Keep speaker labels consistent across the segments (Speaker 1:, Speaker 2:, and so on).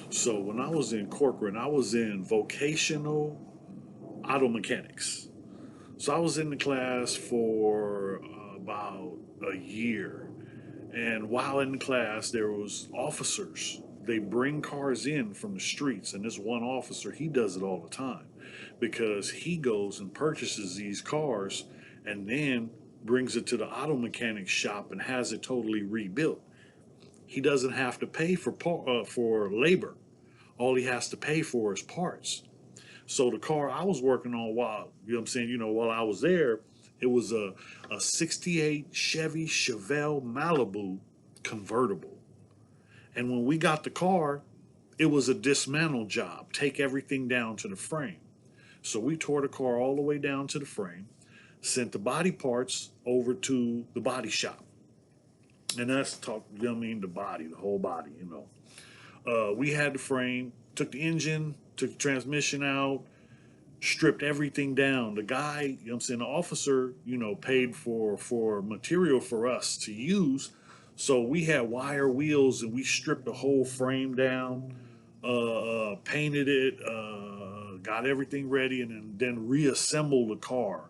Speaker 1: So when I was in Corcoran, I was in vocational auto mechanics. So I was in the class for about a year. And while in the class, there was officers. They bring cars in from the streets, and this one officer, he does it all the time because he goes and purchases these cars and then brings it to the auto mechanic shop and has it totally rebuilt. He doesn't have to pay for labor. All he has to pay for is parts. So the car I was working on while, you know what I'm saying, while I was there, it was a 68 Chevy Chevelle Malibu convertible. And when we got the car, it was a dismantle job, take everything down to the frame. So we tore the car all the way down to the frame, sent the body parts over to the body shop. And that's talk, you know what I mean, the body, the whole body. We had the frame, took the engine, took the transmission out, stripped everything down. The guy, you know what I'm saying, the officer, paid for material for us to use. So we had wire wheels and we stripped the whole frame down, painted it, got everything ready, and then reassembled the car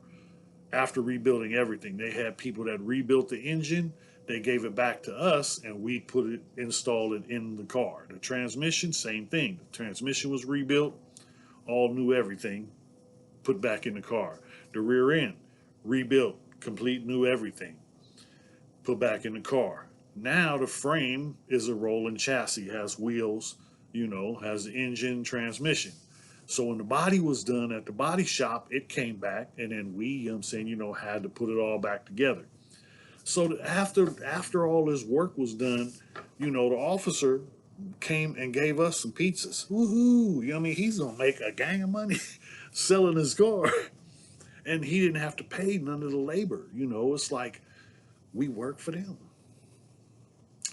Speaker 1: after rebuilding everything. They had people that rebuilt the engine. They gave it back to us, and we installed it in the car. The transmission, same thing. The transmission was rebuilt, all new everything, put back in the car. The rear end, rebuilt, complete new everything, put back in the car. Now the frame is a rolling chassis, has wheels, has engine, transmission. So when the body was done at the body shop, it came back, and then we, had to put it all back together. So after all this work was done, the officer came and gave us some pizzas. Woohoo! He's gonna make a gang of money selling his car. And he didn't have to pay none of the labor. It's like we work for them.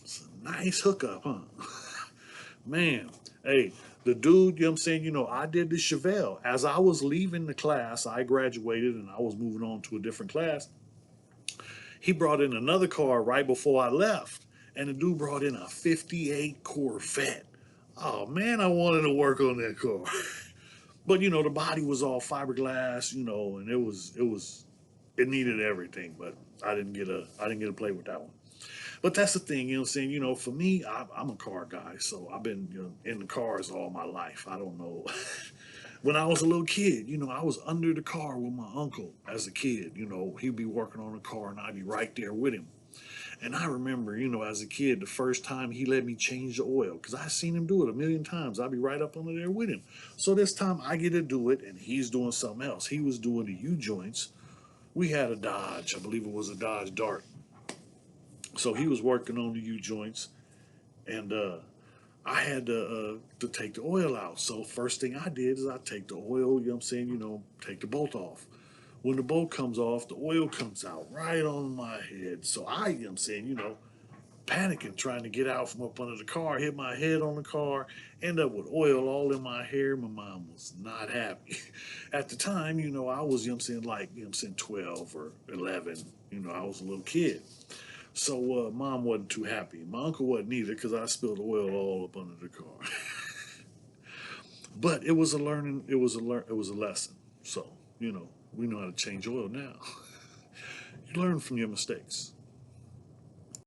Speaker 1: It's a nice hookup, huh? Man, hey, the dude, I did the Chevelle. As I was leaving the class, I graduated and I was moving on to a different class. He brought in another car right before I left. And the dude brought in a 58 Corvette. Oh man, I wanted to work on that car. But the body was all fiberglass, and it needed everything, but I didn't get to play with that one. But that's the thing, for me, I'm a car guy, so I've been in the cars all my life. I don't know. When I was a little kid, I was under the car with my uncle as a kid. He'd be working on a car and I'd be right there with him. And I remember, as a kid, the first time he let me change the oil, because I seen him do it a million times. I'd be right up under there with him. So this time I get to do it, and he's doing something else. He was doing the U joints. We had a Dodge, I believe it was a Dodge Dart. So he was working on the U joints, and I had to take the oil out. So first thing I did is I take the oil, take the bolt off. When the bolt comes off, the oil comes out right on my head. So I, panicking, trying to get out from up under the car, hit my head on the car, end up with oil all in my hair. My mom was not happy. At the time, I was, 12 or 11. I was a little kid. So mom wasn't too happy. My uncle wasn't either because I spilled oil all up under the car. But it was a learning. It was a lesson. So we know how to change oil now. You learn from your mistakes.